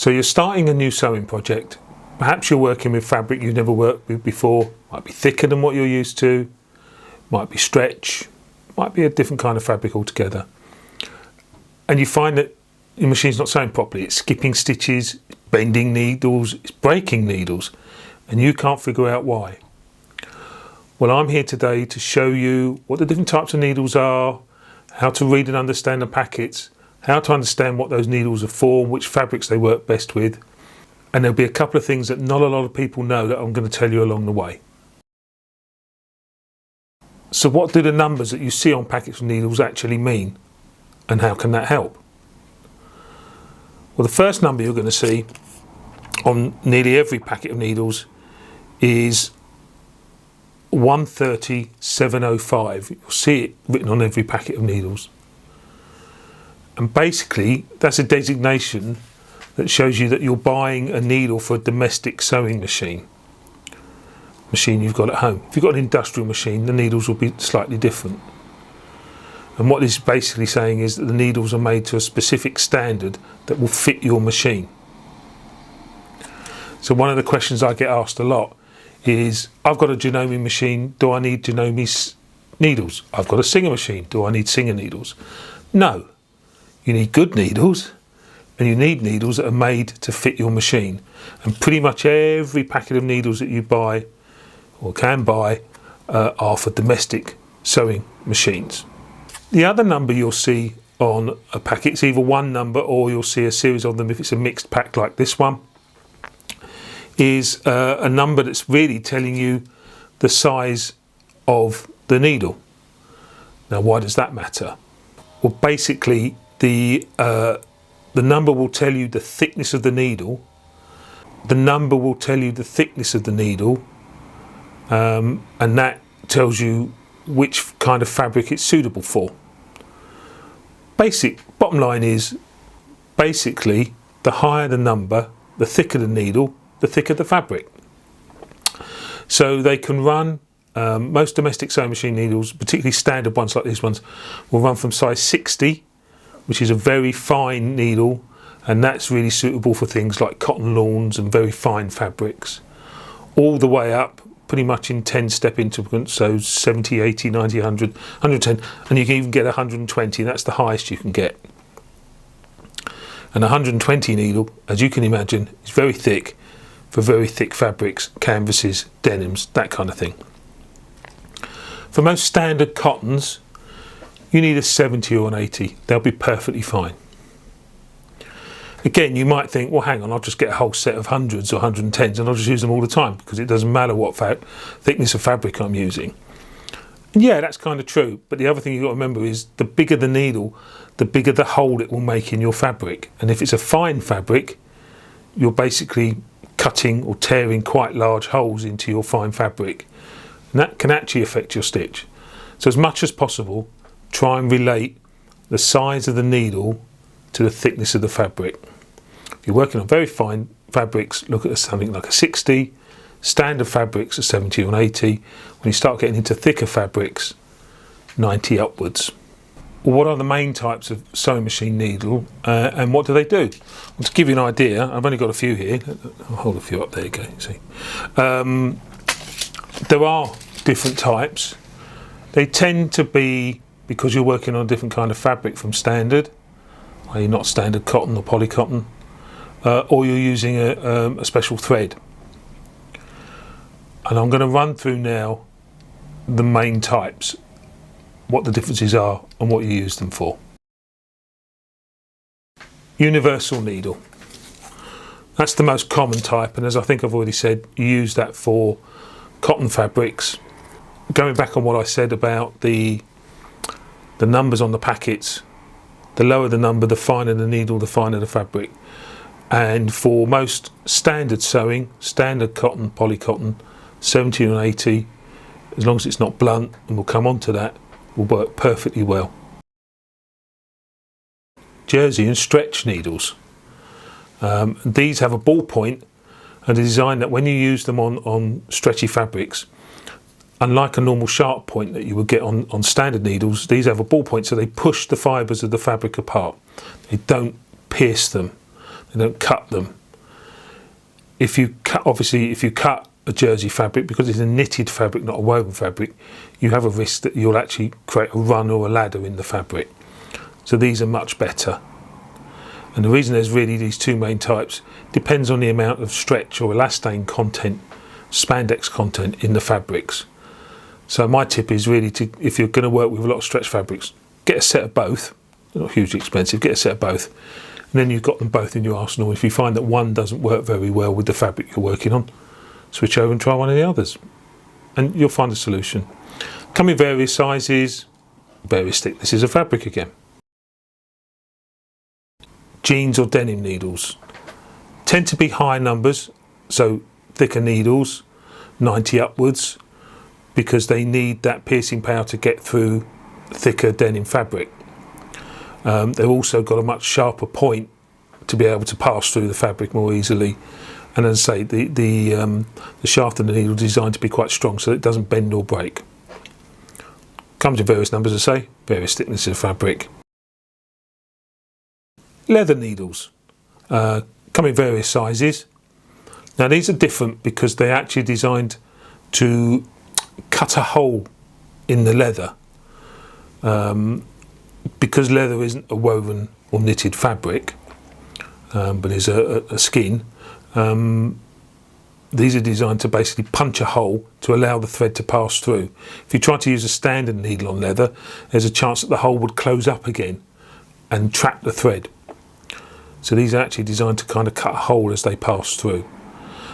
So you're starting a new sewing project. Perhaps you're working with fabric you've never worked with before. Might be thicker than what you're used to. Might be stretch. Might be a different kind of fabric altogether. And you find that your machine's not sewing properly. It's skipping stitches, bending needles, it's breaking needles, and you can't figure out why. Well, I'm here today to show you what the different types of needles are, how to read and understand the packets, how to understand what those needles are for, which fabrics they work best with, and there'll be a couple of things that not a lot of people know that I'm going to tell you along the way. So what do the numbers that you see on packets of needles actually mean, and how can that help? Well, the first number you're going to see on nearly every packet of needles is 130,705. You'll see it written on every packet of needles. And basically, that's a designation that shows you that you're buying a needle for a domestic sewing machine you've got at home. If you've got an industrial machine, the needles will be slightly different. And what this is basically saying is that the needles are made to a specific standard that will fit your machine. So one of the questions I get asked a lot is, I've got a Janome machine, do I need Janome needles? I've got a Singer machine, do I need Singer needles? No. You need good needles, and you need needles that are made to fit your machine. And pretty much every packet of needles that you buy or can buy are for domestic sewing machines. The other number you'll see on a packet is either one number, or you'll see a series of them if it's a mixed pack like this one, is a number that's really telling you the size of the needle. Now, why does that matter? Well, basically, the number will tell you the thickness of the needle. The number will tell you the thickness of the needle, and that tells you which kind of fabric it's suitable for. Bottom line is, basically, the higher the number, the thicker the needle, the thicker the fabric. So they can run, most domestic sewing machine needles, particularly standard ones like these ones, will run from size 60, which is a very fine needle, and that's really suitable for things like cotton lawns and very fine fabrics, all the way up pretty much in 10-step increments, so 70, 80, 90, 100, 110, and you can even get 120, that's the highest you can get. And 120 needle, as you can imagine, is very thick for very thick fabrics, canvases, denims, that kind of thing. For most standard cottons, you need a 70 or an 80. They'll be perfectly fine. Again, you might think, well, hang on, I'll just get a whole set of 100s or 110s and I'll just use them all the time because it doesn't matter what thickness of fabric I'm using. And yeah, that's kind of true. But the other thing you've got to remember is the bigger the needle, the bigger the hole it will make in your fabric. And if it's a fine fabric, you're basically cutting or tearing quite large holes into your fine fabric. And that can actually affect your stitch. So as much as possible, try and relate the size of the needle to the thickness of the fabric. If you're working on very fine fabrics, look at something like a 60, standard fabrics a 70 or an 80. When you start getting into thicker fabrics, 90 upwards. Well, what are the main types of sewing machine needle and what do they do? Well, to give you an idea, I've only got a few here. I'll hold a few up, there you go, see. There are different types. They tend to be, because you're working on a different kind of fabric from standard, i.e. not standard cotton or polycotton, or you're using a special thread. And I'm going to run through now the main types, what the differences are and what you use them for. Universal needle. That's the most common type, and as I think I've already said, you use that for cotton fabrics. Going back on what I said about the numbers on the packets, the lower the number, the finer the needle, the finer the fabric. And for most standard sewing, standard cotton, polycotton, 70 and 80, as long as it's not blunt, and we'll come on to that, will work perfectly well. Jersey and stretch needles. These have a ball point and a design that when you use them on stretchy fabrics, unlike a normal sharp point that you would get on standard needles, these have a ball point, so they push the fibres of the fabric apart. They don't pierce them. They don't cut them. If you cut a jersey fabric, because it's a knitted fabric, not a woven fabric, you have a risk that you'll actually create a run or a ladder in the fabric. So these are much better. And the reason there's really these two main types depends on the amount of stretch or elastane content, spandex content in the fabrics. So my tip is really to, if you're going to work with a lot of stretch fabrics, get a set of both. They're not hugely expensive, get a set of both. And then you've got them both in your arsenal. If you find that one doesn't work very well with the fabric you're working on, switch over and try one of the others. And you'll find a solution. Come in various sizes, various thicknesses of fabric again. Jeans or denim needles tend to be high numbers, so thicker needles, 90 upwards, because they need that piercing power to get through thicker denim fabric. They've also got a much sharper point to be able to pass through the fabric more easily. And as I say, the shaft of the needle is designed to be quite strong so that it doesn't bend or break. Comes in various numbers, as I say, various thicknesses of fabric. Leather needles come in various sizes. Now these are different because they're actually designed to cut a hole in the leather. Because leather isn't a woven or knitted fabric, but is a skin, these are designed to basically punch a hole to allow the thread to pass through. If you try to use a standard needle on leather, there's a chance that the hole would close up again and trap the thread. So these are actually designed to kind of cut a hole as they pass through.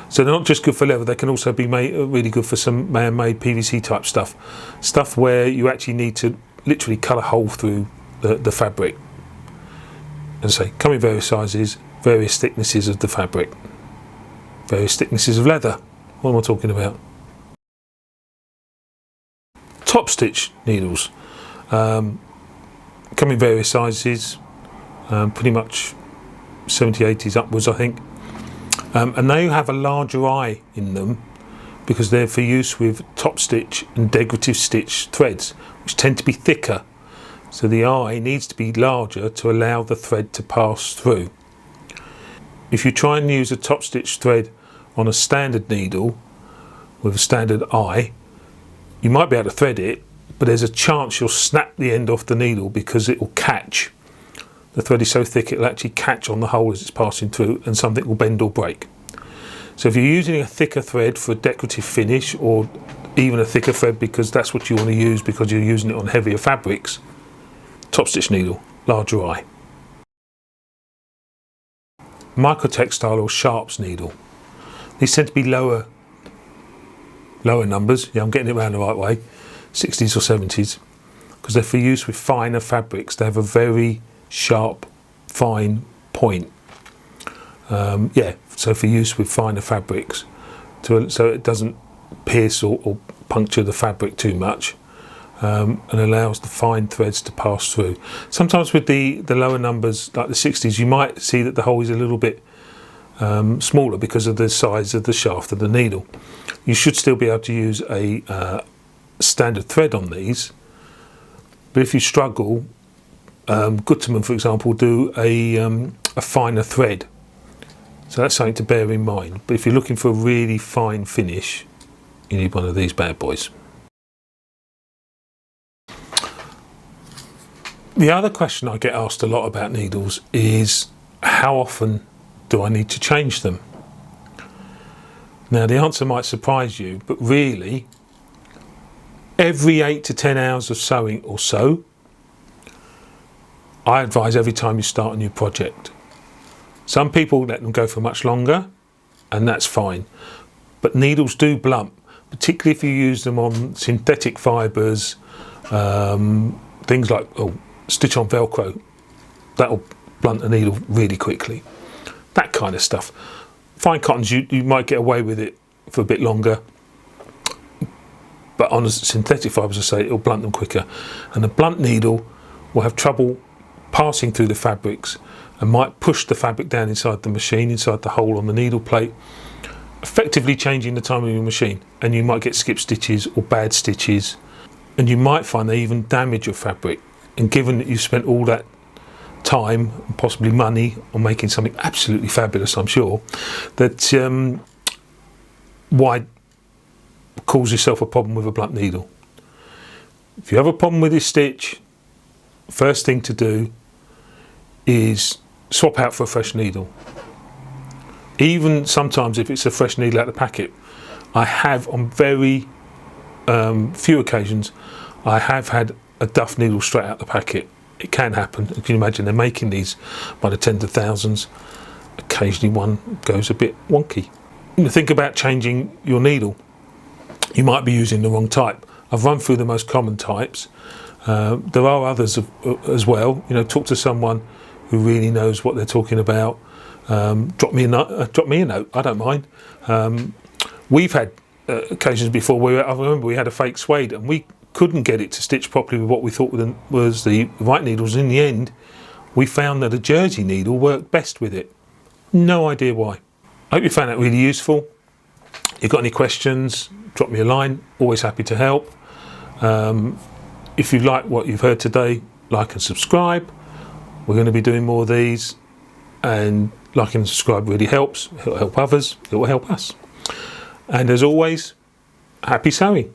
So they're not just good for leather, they can also be really good for some man-made PVC type stuff. Stuff where you actually need to literally cut a hole through the fabric. As I say, come in various sizes, various thicknesses of the fabric, various thicknesses of leather. What am I talking about? Topstitch needles come in various sizes, pretty much 70, 80s upwards, I think. And they have a larger eye in them because they're for use with top stitch and decorative stitch threads, which tend to be thicker. So the eye needs to be larger to allow the thread to pass through. If you try and use a top stitch thread on a standard needle with a standard eye, you might be able to thread it, but there's a chance you'll snap the end off the needle because it will catch. The thread is so thick it will actually catch on the hole as it's passing through and something will bend or break. So if you're using a thicker thread for a decorative finish, or even a thicker thread because that's what you want to use because you're using it on heavier fabrics, top stitch needle, larger eye. Microtex style or sharps needle. These tend to be lower numbers. Yeah, I'm getting it around the right way. 60s or 70s, because they're for use with finer fabrics. They have a very sharp, fine point. So for use with finer fabrics, so it doesn't pierce or puncture the fabric too much, and allows the fine threads to pass through. Sometimes with the lower numbers, like the 60s, you might see that the hole is a little bit smaller because of the size of the shaft of the needle. You should still be able to use a standard thread on these, but if you struggle, Gutermann, for example, do a finer thread. So that's something to bear in mind. But if you're looking for a really fine finish, you need one of these bad boys. The other question I get asked a lot about needles is, how often do I need to change them? Now the answer might surprise you, but really, every 8 to 10 hours of sewing or so. I advise every time you start a new project. Some people let them go for much longer, and that's fine. But needles do blunt, particularly if you use them on synthetic fibres, things like stitch on Velcro. That'll blunt a needle really quickly. That kind of stuff. Fine cottons, you might get away with it for a bit longer, but on synthetic fibres, I say, it'll blunt them quicker. And a blunt needle will have trouble passing through the fabrics and might push the fabric down inside the machine, inside the hole on the needle plate, effectively changing the time of your machine. And you might get skip stitches or bad stitches, and you might find they even damage your fabric. And given that you spent all that time and possibly money on making something absolutely fabulous, I'm sure, that why cause yourself a problem with a blunt needle? If you have a problem with this stitch, first thing to do is swap out for a fresh needle. Even sometimes if it's a fresh needle out of the packet, I have on very few occasions, I have had a duff needle straight out the packet. It can happen. You can imagine they're making these by the tens of thousands. Occasionally one goes a bit wonky. Think about changing your needle. You might be using the wrong type. I've run through the most common types. There are others as well. Talk to someone who really knows what they're talking about. Drop me a note. I don't mind. We've had occasions before where I remember we had a fake suede and we couldn't get it to stitch properly with what we thought was the right needles. In the end, we found that a jersey needle worked best with it. No idea why. I hope you found that really useful. If you've got any questions, drop me a line. Always happy to help. If you like what you've heard today, like and subscribe. We're going to be doing more of these, and liking and subscribe really helps. It'll help others. It will help us. And as always, happy sewing.